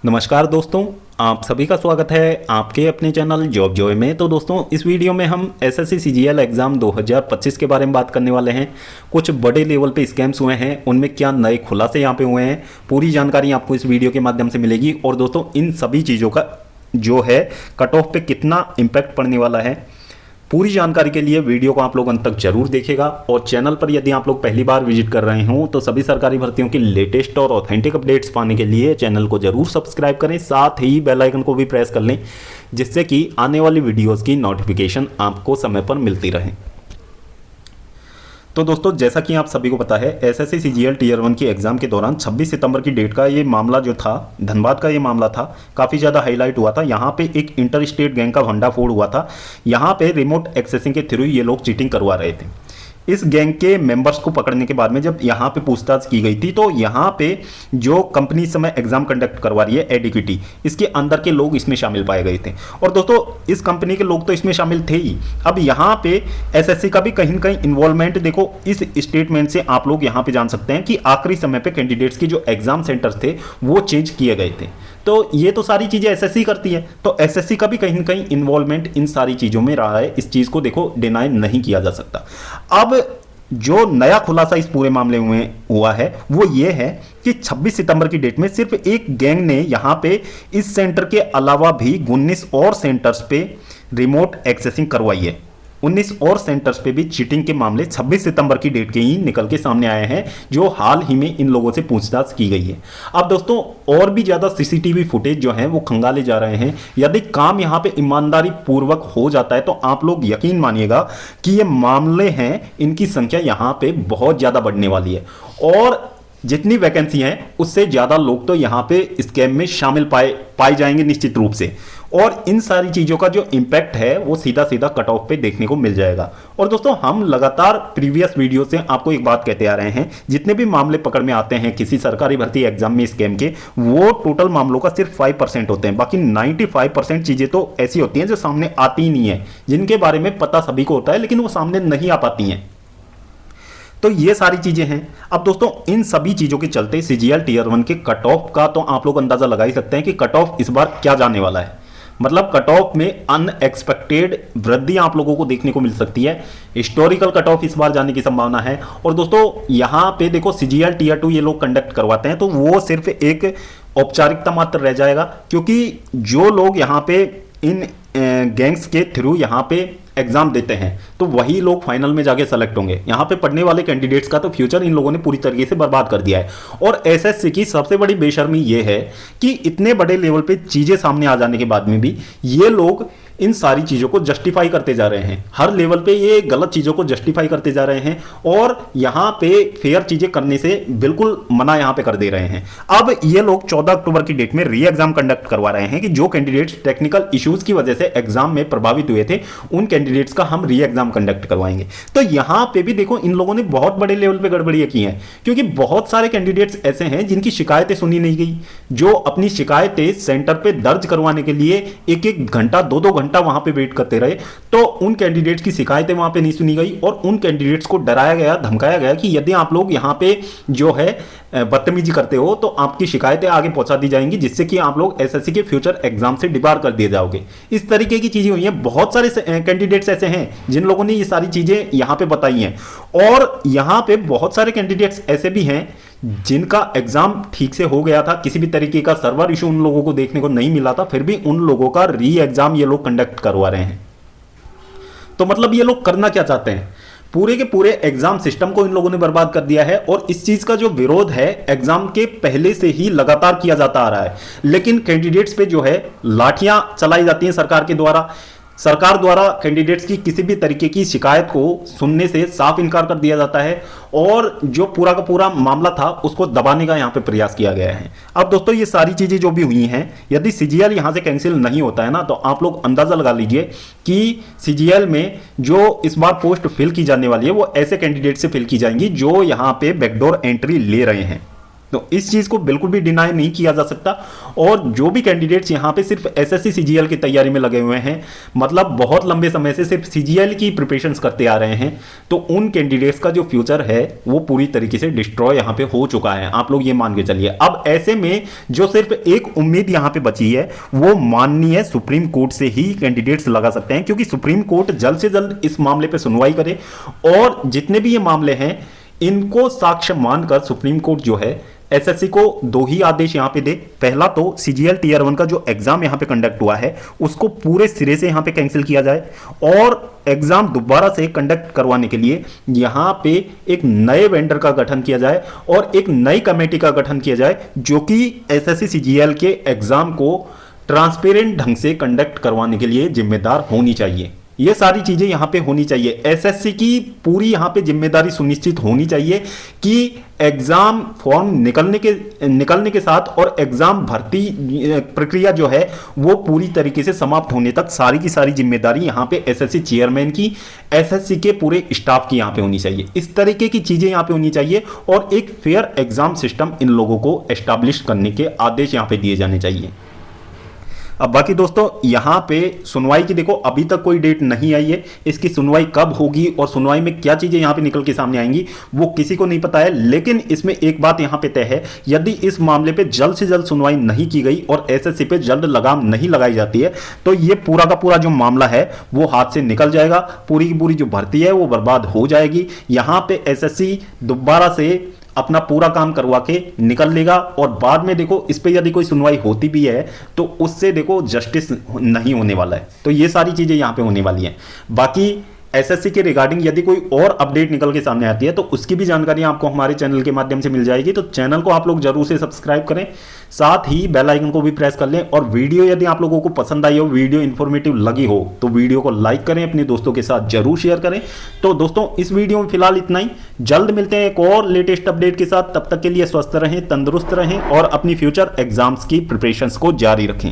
नमस्कार दोस्तों, आप सभी का स्वागत है आपके अपने चैनल जॉब जॉय में। तो दोस्तों, इस वीडियो में हम एसएससी सीजीएल एग्ज़ाम 2025 के बारे में बात करने वाले हैं। कुछ बड़े लेवल पे स्कैम्स हुए हैं, उनमें क्या नए खुलासे यहाँ पे हुए हैं, पूरी जानकारी आपको इस वीडियो के माध्यम से मिलेगी। और दोस्तों, इन सभी चीज़ों का जो है कट ऑफ पे कितना इम्पैक्ट पड़ने वाला है, पूरी जानकारी के लिए वीडियो को आप लोग अंत तक जरूर देखेगा। और चैनल पर यदि आप लोग पहली बार विजिट कर रहे हो तो सभी सरकारी भर्तियों की लेटेस्ट और ऑथेंटिक अपडेट्स पाने के लिए चैनल को जरूर सब्सक्राइब करें, साथ ही बेल आइकन को भी प्रेस कर लें, जिससे कि आने वाली वीडियोस की नोटिफिकेशन आपको समय पर मिलती रहे। तो दोस्तों, जैसा कि आप सभी को पता है, एसएससी सीजीएल टीयर 1 की एग्जाम के दौरान 26 सितंबर की डेट का ये मामला जो था, धनबाद का ये मामला था, काफ़ी ज़्यादा हाईलाइट हुआ था। यहाँ पे एक इंटर स्टेट गैंग का भंडाफोड़ हुआ था। यहाँ पे रिमोट एक्सेसिंग के थ्रू ये लोग चीटिंग करवा रहे थे। इस गैंग के मेंबर्स को पकड़ने के बाद में जब यहाँ पे पूछताछ की गई थी, तो यहाँ पे जो कंपनी इस समय एग्जाम कंडक्ट करवा रही है एडिक्विटी, इसके अंदर के लोग इसमें शामिल पाए गए थे। और दोस्तों, इस कंपनी के लोग तो इसमें शामिल थे ही। अब यहाँ पे एसएससी का भी कहीं न कहीं इन्वॉल्वमेंट देखो, इस स्टेटमेंट से आप लोग यहाँ पे जान सकते हैं कि आखिरी समय पे कैंडिडेट्स के जो एग्जाम सेंटर्स थे वो चेंज किए गए थे। तो ये तो सारी चीज़ें एसएससी करती है, तो एसएससी का भी कहीं न कहीं इन्वॉल्वमेंट इन सारी चीज़ों में रहा है। इस चीज़ को देखो डिनाई नहीं किया जा सकता। अब जो नया खुलासा इस पूरे मामले में हुआ है वो ये है कि 26 सितंबर की डेट में सिर्फ एक गैंग ने यहाँ पे इस सेंटर के अलावा भी 19 और सेंटर्स पे रिमोट एक्सेसिंग करवाई है। 19 और सेंटर्स पे भी चीटिंग के मामले 26 सितंबर की डेट के ही निकल के सामने आए हैं, जो हाल ही में इन लोगों से पूछताछ की गई है। अब दोस्तों, और भी ज़्यादा सीसीटीवी फुटेज जो हैं वो खंगाले जा रहे हैं। यदि काम यहाँ पे ईमानदारी पूर्वक हो जाता है तो आप लोग यकीन मानिएगा कि ये मामले हैं, इनकी संख्या यहाँ पे बहुत ज़्यादा बढ़ने वाली है। और जितनी वैकेंसी हैं उससे ज़्यादा लोग तो यहाँ पे स्कैम में शामिल पाए जाएंगे निश्चित रूप से। और इन सारी चीज़ों का जो इम्पैक्ट है वो सीधा सीधा कट ऑफ पे देखने को मिल जाएगा। और दोस्तों, हम लगातार प्रीवियस वीडियो से आपको एक बात कहते आ रहे हैं, जितने भी मामले पकड़ में आते हैं किसी सरकारी भर्ती एग्जाम में स्कैम के, वो टोटल मामलों का सिर्फ 5% होते हैं। बाकी 95% चीज़ें तो ऐसी होती हैं जो सामने आती ही नहीं है, जिनके बारे में पता सभी को होता है लेकिन वो सामने नहीं आ पाती हैं। तो ये सारी चीजें हैं। अब दोस्तों, इन सभी चीजों के चलते सीजीएल टीयर 1 के कट ऑफ का तो आप लोग अंदाजा लगा ही सकते हैं कि कट ऑफ इस बार क्या जाने वाला है। मतलब कट ऑफ में अनएक्सपेक्टेड वृद्धि आप लोगों को देखने को मिल सकती है। हिस्टोरिकल कट ऑफ इस बार जाने की संभावना है। और दोस्तों, यहाँ पे देखो, सीजीएल टीयर 2 ये लोग कंडक्ट करवाते हैं तो वो सिर्फ एक औपचारिकता मात्र रह जाएगा, क्योंकि जो लोग यहाँ पे इन गैंग्स के थ्रू यहाँ पे एग्जाम देते हैं तो वही लोग फाइनल में जाके सेलेक्ट होंगे। यहाँ पे पढ़ने वाले कैंडिडेट्स का तो फ्यूचर इन लोगों ने पूरी तरीके से बर्बाद कर दिया है। और एसएससी की सबसे बड़ी बेशर्मी ये है कि इतने बड़े लेवल पे चीजें सामने आ जाने के बाद में भी ये लोग इन सारी चीजों को जस्टिफाई करते जा रहे हैं। हर लेवल पे ये गलत चीजों को जस्टिफाई करते जा रहे हैं और यहाँ पे फेयर चीजें करने से बिल्कुल मना यहाँ पे कर दे रहे हैं। अब ये लोग 14 अक्टूबर की डेट में री एग्जाम कंडक्ट करवा रहे हैं कि जो कैंडिडेट्स टेक्निकल इश्यूज की वजह से एग्जाम में प्रभावित हुए थे उन कैंडिडेट्स का हम री एग्जाम कंडक्ट करवाएंगे। तो यहाँ पे भी देखो, इन लोगों ने बहुत बड़े लेवल पे गड़बड़ियां की हैं, क्योंकि बहुत सारे कैंडिडेट्स ऐसे हैं जिनकी शिकायतें सुनी नहीं गई, जो अपनी शिकायतें सेंटर पे दर्ज करवाने के लिए एक एक घंटा 2-2 घंटा वहां पे वेट करते रहे। तो उन कैंडिडेट्स की शिकायतें वहां पे नहीं सुनी गई और उन कैंडिडेट्स को डराया गया, धमकाया गया कि यदि आप लोग यहां पे जो है बदतमीजी करते हो तो आपकी शिकायतें आगे पहुंचा दी जाएंगी, जिससे कि आप लोग एसएससी के फ्यूचर एग्जाम से डिबार कर दिए जाओगे। इस तरीके की चीजें हुई हैं। बहुत सारे कैंडिडेट्स ऐसे हैं जिन लोगों ने ये सारी चीजें यहां पे बताई हैं। और यहां पे बहुत सारे कैंडिडेट्स ऐसे भी हैं जिनका एग्जाम ठीक से हो गया था, किसी भी तरीके का सर्वर इशू उन लोगों को देखने को नहीं मिला था, फिर भी उन लोगों का री एग्जाम ये लोग कंडक्ट करवा रहे हैं। तो मतलब ये लोग करना क्या चाहते हैं? पूरे के पूरे एग्जाम सिस्टम को इन लोगों ने बर्बाद कर दिया है। और इस चीज का जो विरोध है एग्जाम के पहले से ही लगातार किया जाता आ रहा है, लेकिन कैंडिडेट्स पे जो है लाठियां चलाई जाती हैं सरकार के द्वारा। सरकार द्वारा कैंडिडेट्स की किसी भी तरीके की शिकायत को सुनने से साफ इनकार कर दिया जाता है और जो पूरा का पूरा मामला था उसको दबाने का यहाँ पे प्रयास किया गया है। अब दोस्तों, ये सारी चीजें जो भी हुई हैं, यदि सीजीएल यहाँ से कैंसिल नहीं होता है ना, तो आप लोग अंदाजा लगा लीजिए कि सीजीएल में जो इस बार पोस्ट फिल की जाने वाली है वो ऐसे कैंडिडेट से फिल की जाएंगी जो यहाँ पे बैकडोर एंट्री ले रहे हैं। तो इस चीज को बिल्कुल भी डिनाई नहीं किया जा सकता। और जो भी कैंडिडेट्स यहाँ पे सिर्फ एसएससी सीजीएल की तैयारी में लगे हुए हैं, मतलब बहुत लंबे समय से सिर्फ सीजीएल की प्रिपरेशंस करते आ रहे हैं, तो उन कैंडिडेट्स का जो फ्यूचर है वो पूरी तरीके से डिस्ट्रॉय यहाँ पे हो चुका है, आप लोग ये मान के चलिए। अब ऐसे में जो सिर्फ एक उम्मीद यहाँ पे बची है वो माननीय सुप्रीम कोर्ट से ही कैंडिडेट्स लगा सकते हैं, क्योंकि सुप्रीम कोर्ट जल्द से जल्द इस मामले पर सुनवाई करे और जितने भी ये मामले हैं इनको साक्ष्य मानकर सुप्रीम कोर्ट जो है एसएससी को दो ही आदेश यहां पे दे। पहला तो सीजीएल टीयर 1 का जो एग्जाम यहां पे कंडक्ट हुआ है उसको पूरे सिरे से यहां पे कैंसिल किया जाए और एग्जाम दोबारा से कंडक्ट करवाने के लिए यहां पे एक नए वेंडर का गठन किया जाए और एक नई कमेटी का गठन किया जाए जो कि एसएससी सीजीएल के एग्जाम को ट्रांसपेरेंट ढंग से कंडक्ट करवाने के लिए जिम्मेदार होनी चाहिए। ये सारी चीजें यहां पे होनी चाहिए। एसएससी की पूरी यहां पे जिम्मेदारी सुनिश्चित होनी चाहिए कि एग्जाम फॉर्म निकलने के साथ और एग्जाम भर्ती प्रक्रिया जो है वो पूरी तरीके से समाप्त होने तक सारी की सारी जिम्मेदारी यहां पे एसएससी चेयरमैन की, एसएससी के पूरे स्टाफ की यहां पे होनी चाहिए। इस तरीके की चीजें यहां पे होनी चाहिए और एक फेयर एग्जाम सिस्टम इन लोगों को एस्टैब्लिश करने के आदेश यहां पे दिए जाने चाहिए। अब बाकी दोस्तों यहाँ पे सुनवाई की देखो अभी तक कोई डेट नहीं आई है, इसकी सुनवाई कब होगी और सुनवाई में क्या चीजें यहाँ पे निकल के सामने आएंगी वो किसी को नहीं पता है। लेकिन इसमें एक बात यहाँ पे तय है, यदि इस मामले पे जल्द से जल्द सुनवाई नहीं की गई और एसएससी पे जल्द लगाम नहीं लगाई जाती है तो ये पूरा का पूरा जो मामला है वो हाथ से निकल जाएगा, पूरी की पूरी जो भर्ती है वो बर्बाद हो जाएगी। यहाँ पे एसएससी दोबारा से अपना पूरा काम करवा के निकल लेगा और बाद में देखो इस पे यदि कोई सुनवाई होती भी है तो उससे देखो जस्टिस नहीं होने वाला है। तो ये सारी चीजें यहाँ पे होने वाली हैं। बाकी एसएससी के रिगार्डिंग यदि कोई और अपडेट निकल के सामने आती है तो उसकी भी जानकारी आपको हमारे चैनल के माध्यम से मिल जाएगी। तो चैनल को आप लोग जरूर से सब्सक्राइब करें, साथ ही बेल आइकन को भी प्रेस कर लें और वीडियो यदि आप लोगों को पसंद आई हो, वीडियो इंफॉर्मेटिव लगी हो तो वीडियो को लाइक करें, अपने दोस्तों के साथ जरूर शेयर करें। तो दोस्तों इस वीडियो में फिलहाल इतना ही, जल्द मिलते हैं एक और लेटेस्ट अपडेट के साथ। तब तक के लिए स्वस्थ रहें, तंदुरुस्त रहें और अपनी फ्यूचर एग्जाम्स की प्रिपरेशंस को जारी रखें।